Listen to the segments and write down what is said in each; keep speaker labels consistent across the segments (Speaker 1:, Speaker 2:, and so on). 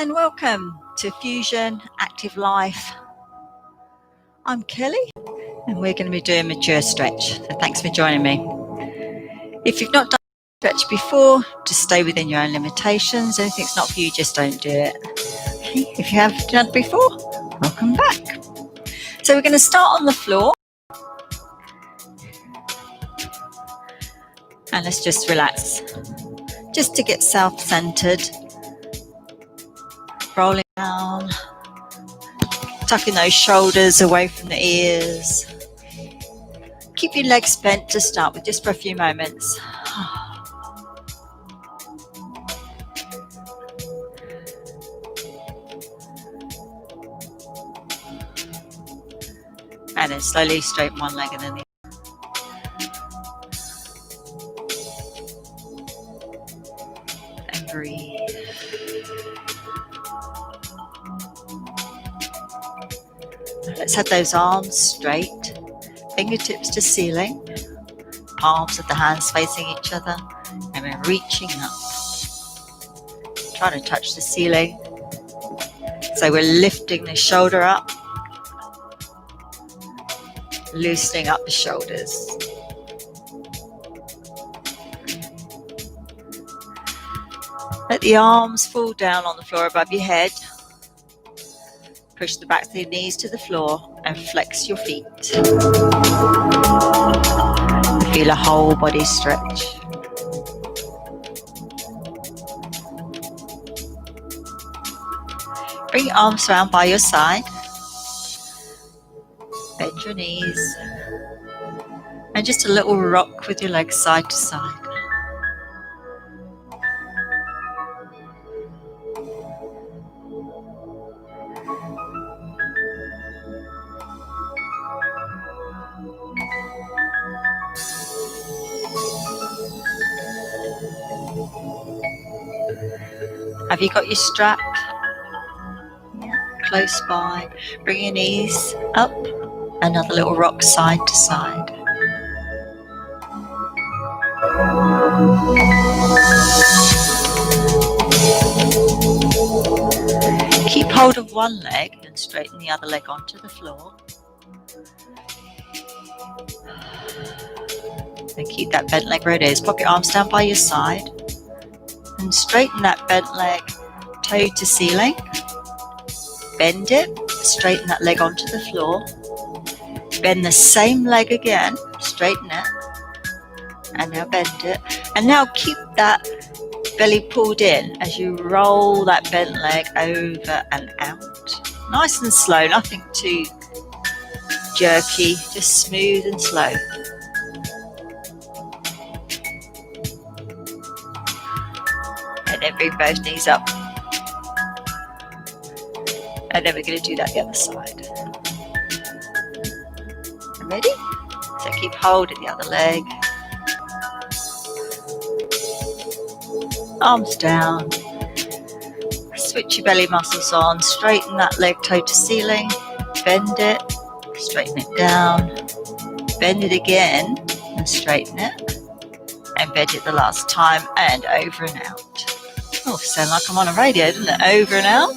Speaker 1: and welcome to Fusion Active Life. I'm Kelly and we're going to be doing a mature stretch, so thanks for joining me. If you've not done a stretch before, just stay within your own limitations. Anything's not for you, just don't do it. Okay. If you have done it before, welcome back. So we're going to start on the floor and let's just relax, just to get self-centered. Rolling down, tucking those shoulders away from the ears. Keep your legs bent to start with, just for a few moments. And then slowly straighten one leg and then the other. And breathe. Let's have those arms straight, fingertips to ceiling, palms of the hands facing each other, and we're reaching up. Trying to touch the ceiling. So we're lifting the shoulder up, loosening up the shoulders. Let the arms fall down on the floor above your head. Push the back of the knees to the floor and flex your feet. Feel a whole body stretch. Bring your arms around by your side. Bend your knees. And just a little rock with your legs side to side. Have you got your strap? Close by. Bring your knees up. Another little rock side to side. Keep hold of one leg and straighten the other leg onto the floor. And keep that bent leg where it is. Pop your arms down by your side. And straighten that bent leg, toe to ceiling. Bend it, straighten that leg onto the floor. Bend the same leg again, straighten it. And now bend it. And now keep that belly pulled in as you roll that bent leg over and out. Nice and slow, nothing too jerky, just smooth and slow. And then bring both knees up. And then we're going to do that the other side. Ready? So keep hold of the other leg. Arms down. Switch your belly muscles on. Straighten that leg toe to ceiling. Bend it. Straighten it down. Bend it again and straighten it. And bend it the last time and over and out. Oh, sound like I'm on a radio, doesn't it? Over and out.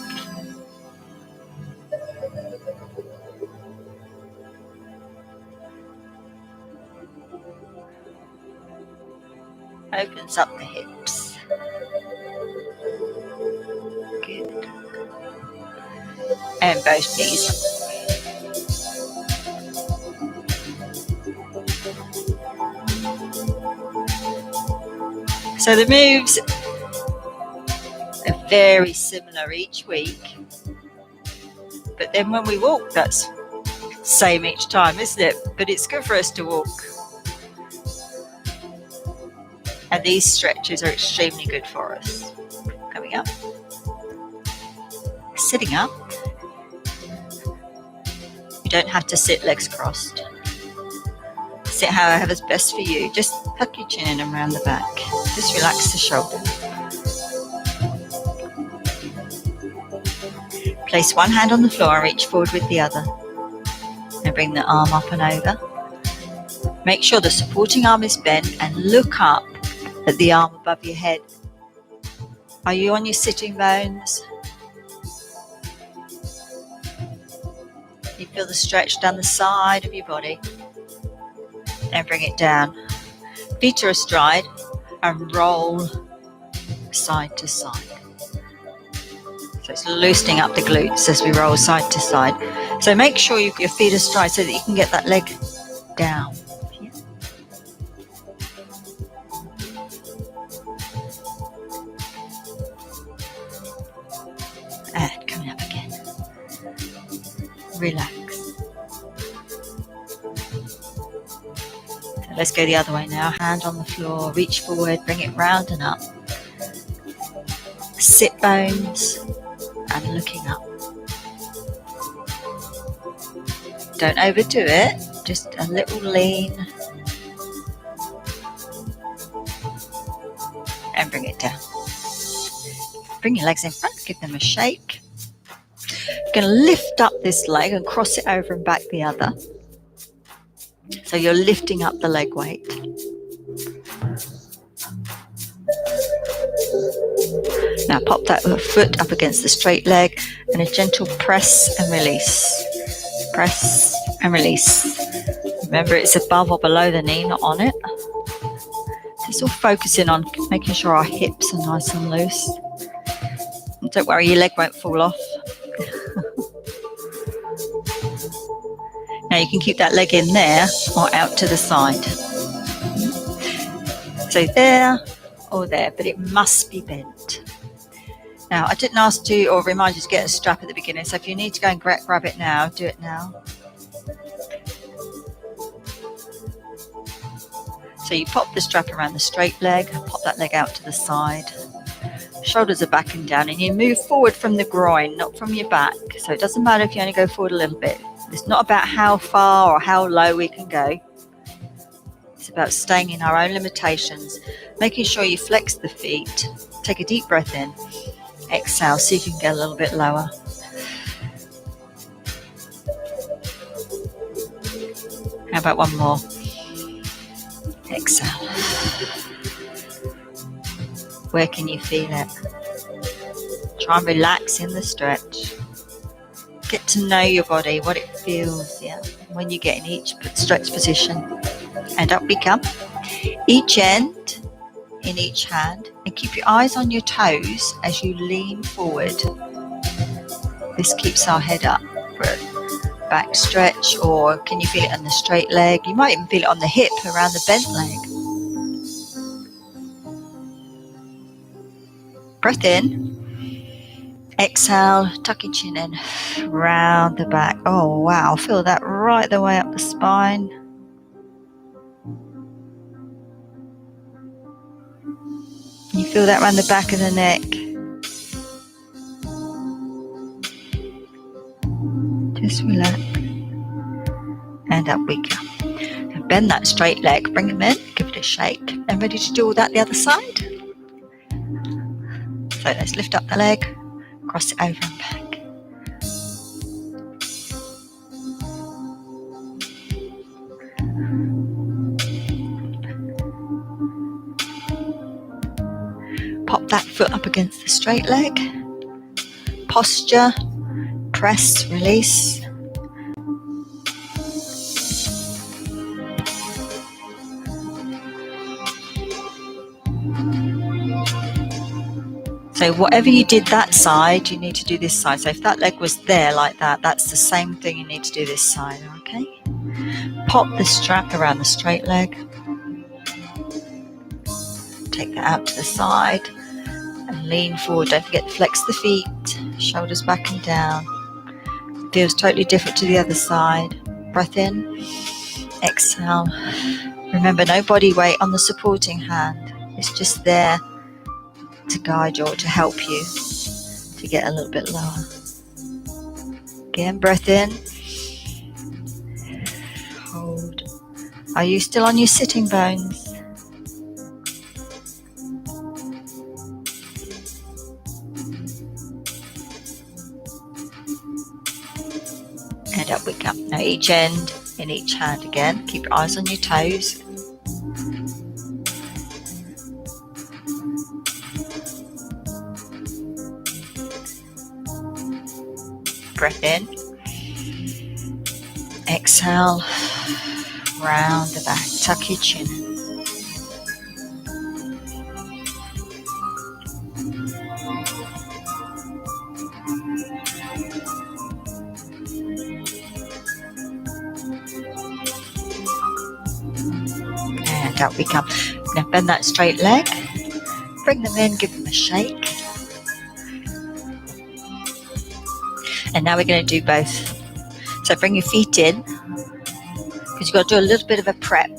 Speaker 1: Opens up the hips. Good. And both knees. So the moves are very similar each week. But then when we walk, that's same each time, isn't it? But it's good for us to walk. And these stretches are extremely good for us. Coming up. Sitting up. You don't have to sit legs crossed. Sit however's best for you. Just tuck your chin in and around the back. Just relax the shoulder. Place one hand on the floor and reach forward with the other. And bring the arm up and over. Make sure the supporting arm is bent and look up at the arm above your head. Are you on your sitting bones? You feel the stretch down the side of your body. And bring it down. Feet are astride and roll side to side. So it's loosening up the glutes as we roll side to side. So make sure your feet are astride so that you can get that leg down. And coming up again. Relax. So let's go the other way now. Hand on the floor, reach forward, bring it round and up. Sit bones and looking up. Don't overdo it, just a little lean. And bring it down. Bring your legs in front, give them a shake. You're going to lift up this leg and cross it over and back the other. So you're lifting up the leg weight. Now pop that foot up against the straight leg and a gentle press and release. Press and release. Remember, it's above or below the knee, not on it. Just all focusing on making sure our hips are nice and loose. And don't worry, your leg won't fall off. Now you can keep that leg in there or out to the side. So there or there, but it must be bent. Now, I didn't ask you or remind you to get a strap at the beginning, so if you need to go and grab it now, do it now. So you pop the strap around the straight leg, pop that leg out to the side. Shoulders are back and down, and you move forward from the groin, not from your back. So it doesn't matter if you only go forward a little bit. It's not about how far or how low we can go. It's about staying in our own limitations, making sure you flex the feet. Take a deep breath in. Exhale, see if you can get a little bit lower. How about one more? Exhale. Where can you feel it? Try and relax in the stretch. Get to know your body, what it feels, when you get in each stretch position. And up we come. Each end in each hand, and keep your eyes on your toes as you lean forward. This keeps our head up for a back stretch, or can you feel it on the straight leg? You might even feel it on the hip around the bent leg. Breath in. Exhale, tuck your chin in, round the back. Oh wow, feel that right the way up the spine. You feel that around the back of the neck. Just relax. And up we go. Now bend that straight leg, bring them in, give it a shake. And ready to do all that the other side? So let's lift up the leg, cross it over and back. Pop that foot up against the straight leg. Posture, press, release. So whatever you did that side, you need to do this side. So if that leg was there like that, that's the same thing you need to do this side, okay? Pop the strap around the straight leg. Take that out to the side and lean forward. Don't forget to flex the feet, shoulders back and down. Feels totally different to the other side. Breath in, exhale. Remember, no body weight on the supporting hand. It's just there to guide you or to help you to get a little bit lower. Again, breath in. Hold. Are you still on your sitting bones? And up we come. Now each end in each hand again. Keep your eyes on your toes. Breath in. exhale, round the back, tuck your chin in. And up we come. Now bend that straight leg, bring them in, give them a shake. And now we're going to do both. So bring your feet in, because you've got to do a little bit of a prep.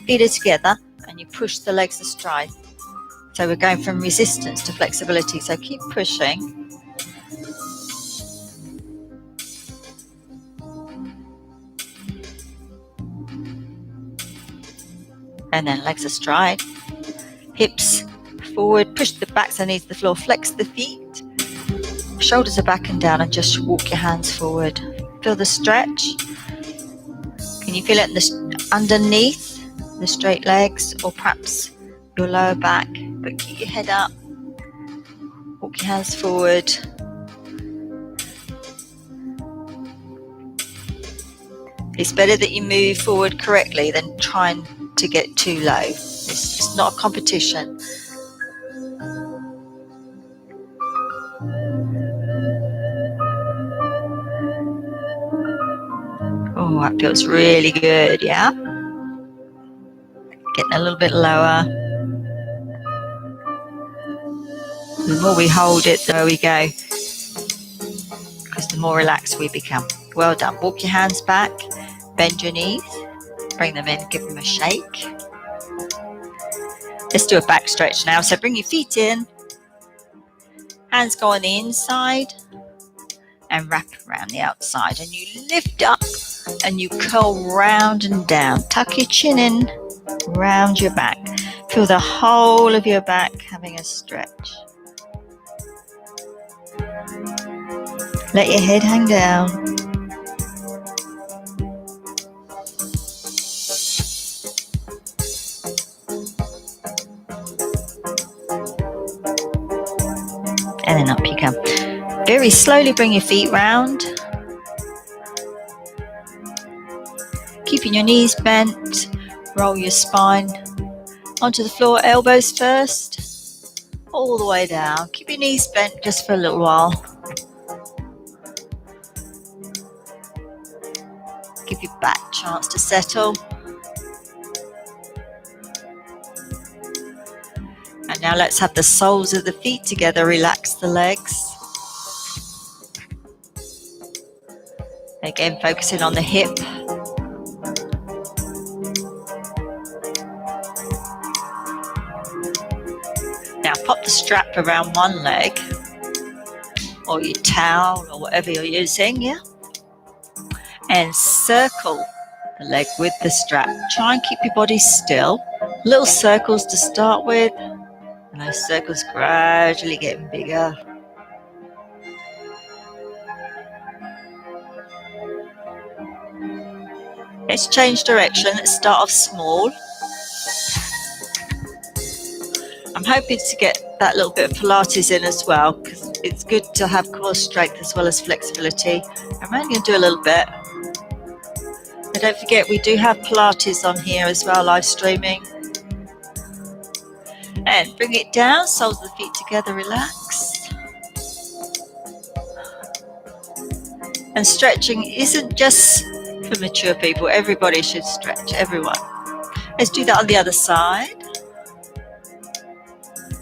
Speaker 1: Feet are together and you push the legs astride. So we're going from resistance to flexibility. So keep pushing. And then legs astride. Hips forward, push the backs underneath the floor, flex the feet. Shoulders are back and down, and just walk your hands forward. Feel the stretch. Can you feel it underneath the straight legs, or perhaps your lower back? But keep your head up. Walk your hands forward. It's better that you move forward correctly than trying to get too low. It's not a competition. Oh, that feels really good, yeah? Getting a little bit lower. The more we hold it, there we go. Because the more relaxed we become. Well done. Walk your hands back, bend your knees, bring them in, give them a shake. Let's do a back stretch now. So bring your feet in, hands go on the inside and wrap around the outside. And you lift up and you curl round and down. Tuck your chin in, round your back. Feel the whole of your back having a stretch. Let your head hang down. And then up you come. Very slowly bring your feet round. Keeping your knees bent. Roll your spine onto the floor, elbows first. All the way down. Keep your knees bent just for a little while. Give your back a chance to settle. And now let's have the soles of the feet together. Relax the legs. Again, focusing on the hip. Now pop the strap around one leg, or your towel, or whatever you're using, yeah? And circle the leg with the strap. Try and keep your body still. Little circles to start with, and those circles gradually getting bigger. Let's change direction. Let's start off small. I'm hoping to get that little bit of Pilates in as well, because it's good to have core strength as well as flexibility. I'm only going to do a little bit. And don't forget, we do have Pilates on here as well, live streaming. And bring it down, soles of the feet together, relax. And stretching isn't just for mature people. Everybody should stretch, everyone. Let's do that on the other side.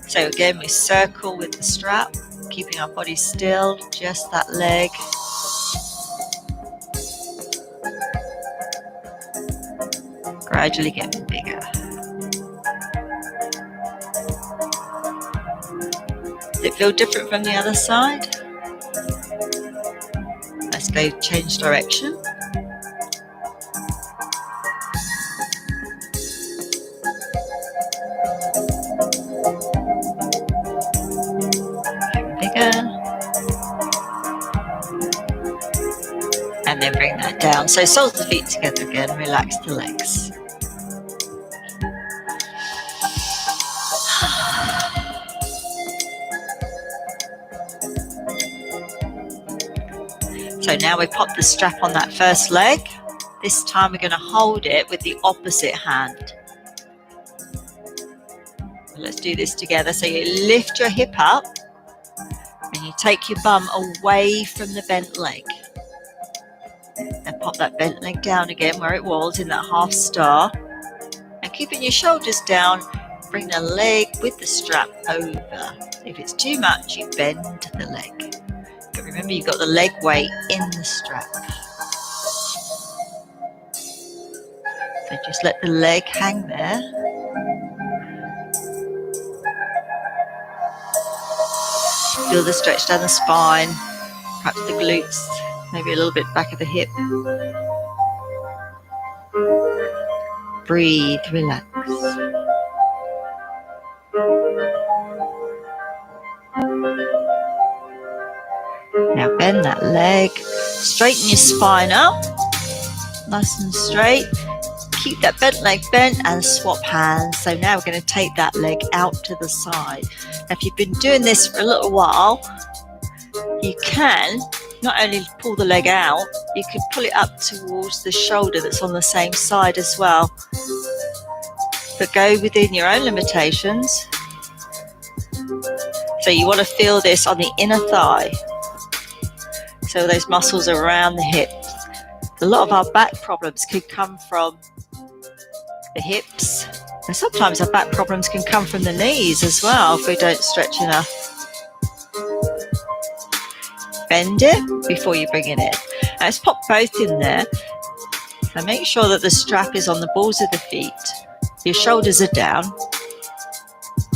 Speaker 1: So again, we circle with the strap, keeping our body still, just that leg. Gradually getting bigger. Does it feel different from the other side? Let's go change direction. And then bring that down. So soles of the feet together again, relax the legs. So now we pop the strap on that first leg. This time we're going to hold it with the opposite hand. Let's do this together. So you lift your hip up and you take your bum away from the bent leg. And pop that bent leg down again where it was in that half star. And keeping your shoulders down, bring the leg with the strap over. If it's too much, you bend the leg. But remember, you've got the leg weight in the strap. So just let the leg hang there. Feel the stretch down the spine, perhaps the glutes, maybe a little bit back of the hip. Breathe, relax. Now bend that leg, straighten your spine up, nice and straight. Keep that bent leg bent and swap hands. So now we're going to take that leg out to the side. Now if you've been doing this for a little while, you can not only pull the leg out, you can pull it up towards the shoulder that's on the same side as well. But go within your own limitations. So you want to feel this on the inner thigh. So those muscles around the hips. A lot of our back problems could come from the hips. And sometimes our back problems can come from the knees as well if we don't stretch enough. Bend it before you bring it in. Now let's pop both in there. So make sure that the strap is on the balls of the feet. Your shoulders are down.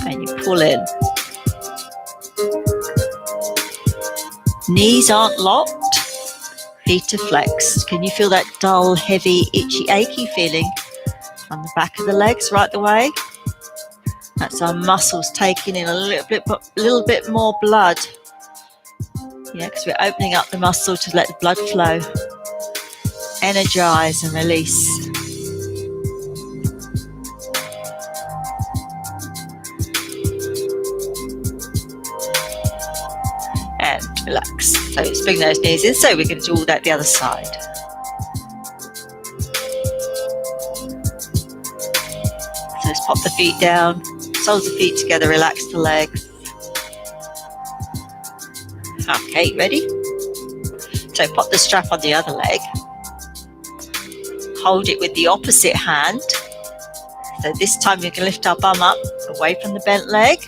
Speaker 1: And you pull in. Knees aren't locked. Feet are flexed. Can you feel that dull, heavy, itchy, achy feeling on the back of the legs right the way? That's our muscles taking in a little bit more blood. Yeah, because we're opening up the muscle to let the blood flow. Energize and release. And relax. So let's bring those knees in. So we're going to do all that the other side. So let's pop the feet down, soles of the feet together, relax the legs. Okay, ready? So pop the strap on the other leg. Hold it with the opposite hand. So this time we can lift our bum up, away from the bent leg.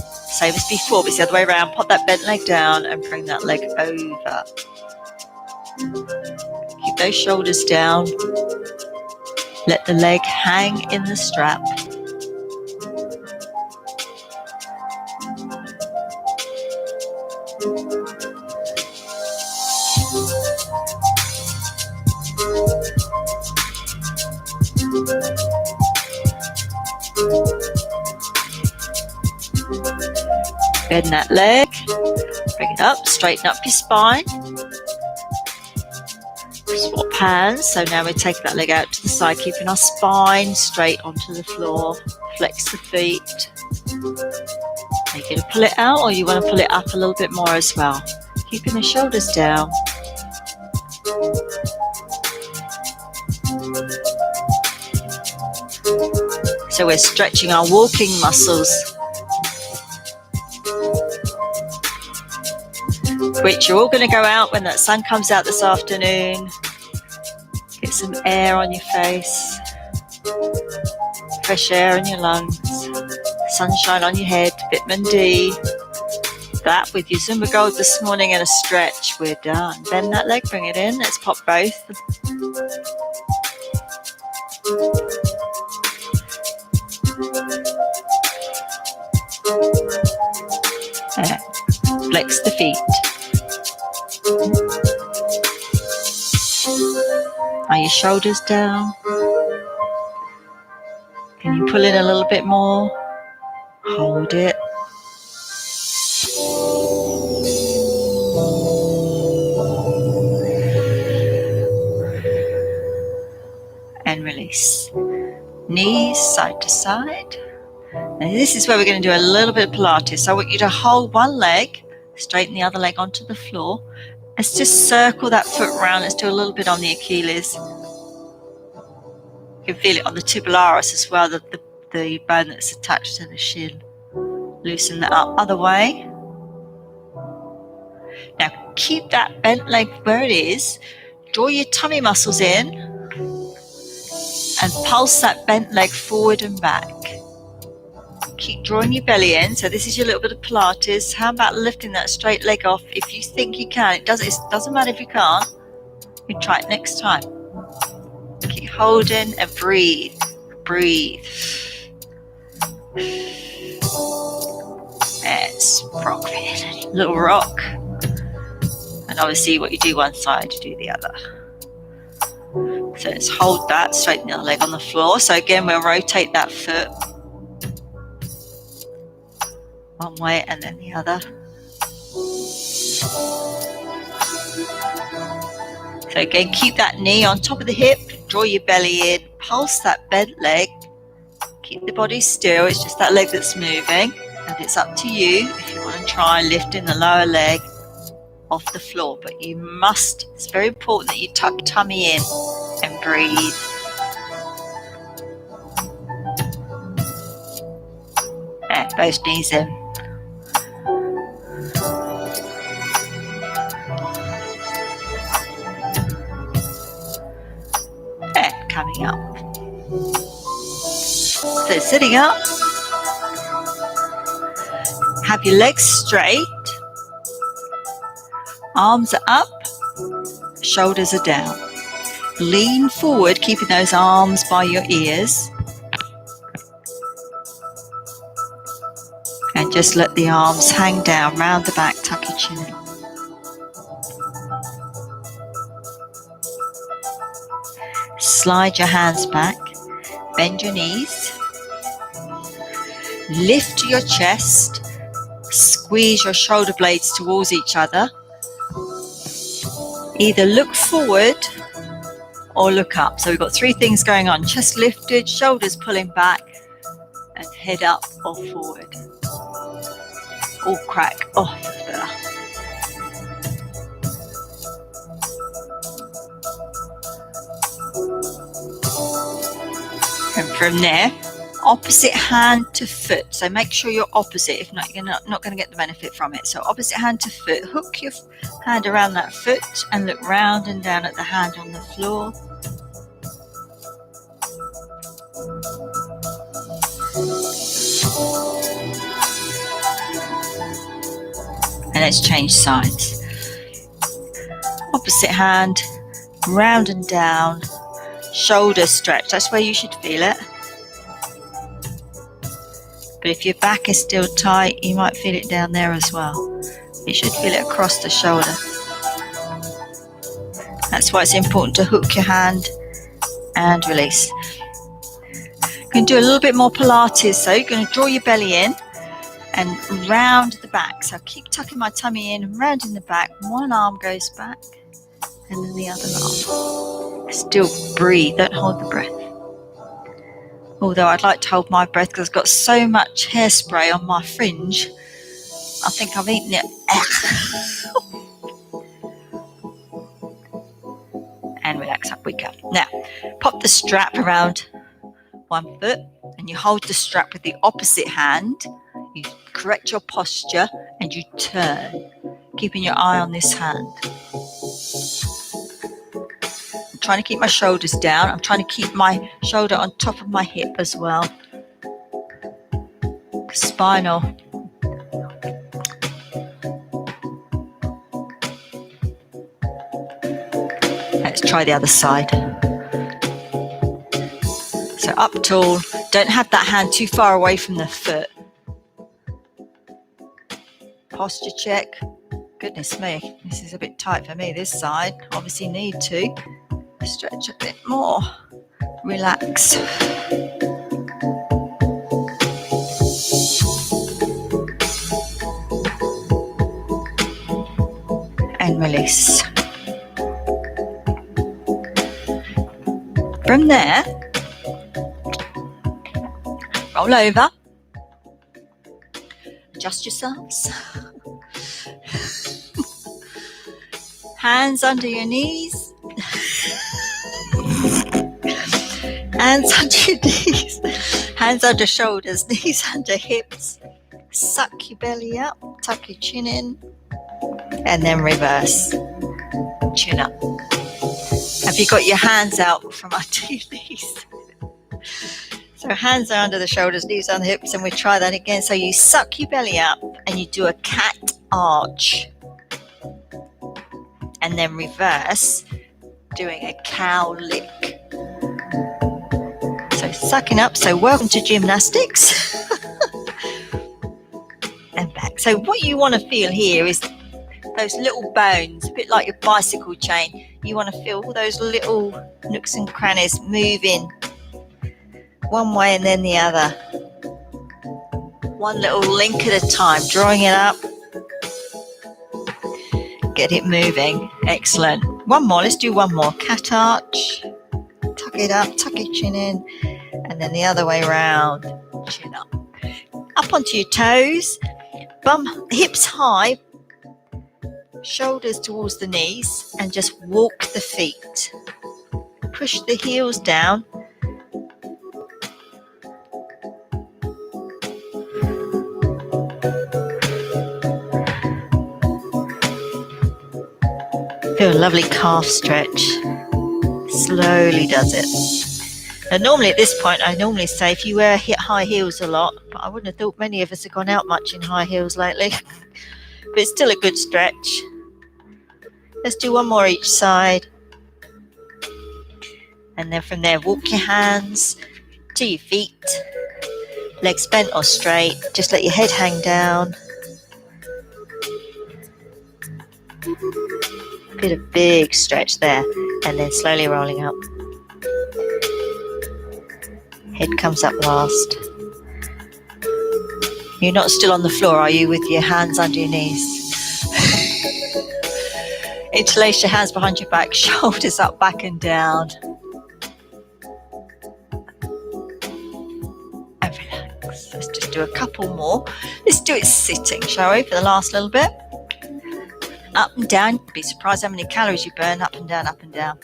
Speaker 1: Same as before, but it's the other way around. Pop that bent leg down and bring that leg over. Keep those shoulders down. Let the leg hang in the strap. Bend that leg, bring it up, straighten up your spine. Swap hands, so now we're taking that leg out to the side, keeping our spine straight onto the floor. Flex the feet. Are you going to pull it out or you want to pull it up a little bit more as well? Keeping the shoulders down. So we're stretching our walking muscles, which are all going to go out when that sun comes out this afternoon. Get some air on your face, fresh air in your lungs, sunshine on your head, vitamin D. That with your Zumba Gold this morning and a stretch, we're done. Bend that leg, bring it in. Let's pop both. Flex the feet. Are your shoulders down? Can you pull in a little bit more? Hold it. And release. Knees side to side. Now this is where we're going to do a little bit of Pilates. So I want you to hold one leg, straighten the other leg onto the floor, Let's just circle that foot round. Let's do a little bit on the Achilles. You can feel it on the tibialis as well, the bone that's attached to the shin. Loosen that up. Other way. Now keep that bent leg where it is. Draw your tummy muscles in and pulse that bent leg forward and back. Keep drawing your belly in. So this is your little bit of Pilates. How about lifting that straight leg off if you think you can? It doesn't matter if you can't. You can try it next time. Keep holding and breathe. Breathe. Let's rock it. Little rock. And obviously what you do one side, you do the other. So let's hold that, straighten the leg on the floor. So again, we'll rotate that foot. One way and then the other. So again, keep that knee on top of the hip, draw your belly in, pulse that bent leg, keep the body still, it's just that leg that's moving, and it's up to you if you want to try lifting the lower leg off the floor, but you must, it's very important that you tuck tummy in and breathe. There, both knees in. Coming up. So sitting up, have your legs straight, arms are up, shoulders are down. Lean forward, keeping those arms by your ears, and just let the arms hang down round the back, tuck your chin in. Slide your hands back, bend your knees, lift your chest, squeeze your shoulder blades towards each other. Either look forward or look up. So we've got three things going on: chest lifted, shoulders pulling back, and head up or forward. Or crack. Oh, that's better. And from there, opposite hand to foot. So make sure you're opposite. If not, you're not going to get the benefit from it. So opposite hand to foot. Hook your hand around that foot and look round and down at the hand on the floor. And let's change sides. Opposite hand, round and down. Shoulders stretch, that's where you should feel it. But if your back is still tight, you might feel it down there as well. You should feel it across the shoulder. That's why it's important to hook your hand and release. You're going to do a little bit more Pilates, so you're going to draw your belly in and round the back. So keep tucking my tummy in and round in the back. One arm goes back and then the other arm. Still breathe, don't hold the breath. Although I'd like to hold my breath because I've got so much hairspray on my fringe, I think I've eaten it. And relax, up we go. Now, pop the strap around one foot and you hold the strap with the opposite hand. You correct your posture and you turn, keeping your eye on this hand. I'm trying to keep my shoulders down. I'm trying to keep my shoulder on top of my hip as well. Spinal. Let's try the other side. So up tall. Don't have that hand too far away from the foot. Posture check. Goodness me, this is a bit tight for me, this side. Obviously need to stretch a bit more. Relax. And release. From there, roll over. Adjust yourselves. Hands under your knees. Hands under your knees. Hands under shoulders, knees under hips. Suck your belly up, tuck your chin in, and then reverse. Chin up. Have you got your hands out from under your knees? So hands are under the shoulders, knees on the hips, and we try that again. So you suck your belly up and you do a cat arch. And then reverse, doing a cow lick. So sucking up. So welcome to gymnastics. And back. So what you want to feel here is those little bones, a bit like your bicycle chain. You want to feel all those little nooks and crannies moving one way and then the other. One little link at a time, drawing it up. Get it moving. Excellent. One more. Let's do one more. Cat arch. Tuck it up. Tuck your chin in. And then the other way around. Chin up. Up onto your toes. Bum, hips high. Shoulders towards the knees. And just walk the feet. Push the heels down. Feel a lovely calf stretch. Slowly does it. Now normally at this point I normally say if you wear high heels a lot, but I wouldn't have thought many of us have gone out much in high heels lately. But it's still a good stretch. Let's do one more each side. And then from there walk your hands to your feet. Legs bent or straight. Just let your head hang down. Get a big stretch there, and then slowly rolling up. Head comes up last. You're not still on the floor, are you, with your hands under your knees? Interlace your hands behind your back, shoulders up, back and down. And relax. Let's just do a couple more. Let's do it sitting, shall we, for the last little bit? Up and down. You'd be surprised how many calories you burn. Up and down, up and down.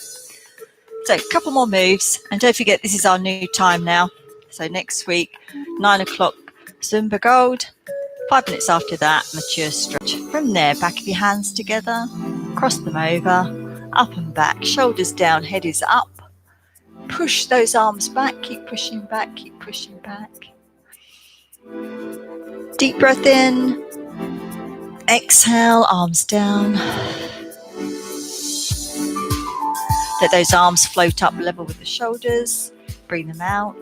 Speaker 1: So a couple more moves. And don't forget, this is our new time now. So next week, 9 o'clock, Zumba Gold. 5 minutes after that, mature stretch. From there, back of your hands together. Cross them over. Up and back. Shoulders down, head is up. Push those arms back. Keep pushing back. Keep pushing back. Deep breath in. Exhale, arms down. Let those arms float up level with the shoulders. Bring them out.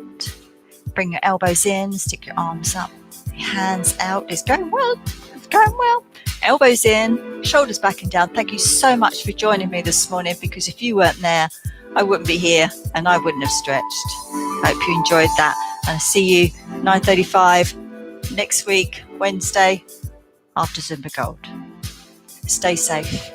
Speaker 1: Bring your elbows in. Stick your arms up. Your hands out. It's going well. It's going well. Elbows in. Shoulders back and down. Thank you so much for joining me this morning, because if you weren't there, I wouldn't be here and I wouldn't have stretched. I hope you enjoyed that. And I'll see you 9:35 next week, Wednesday, after Zumba Gold. Stay safe.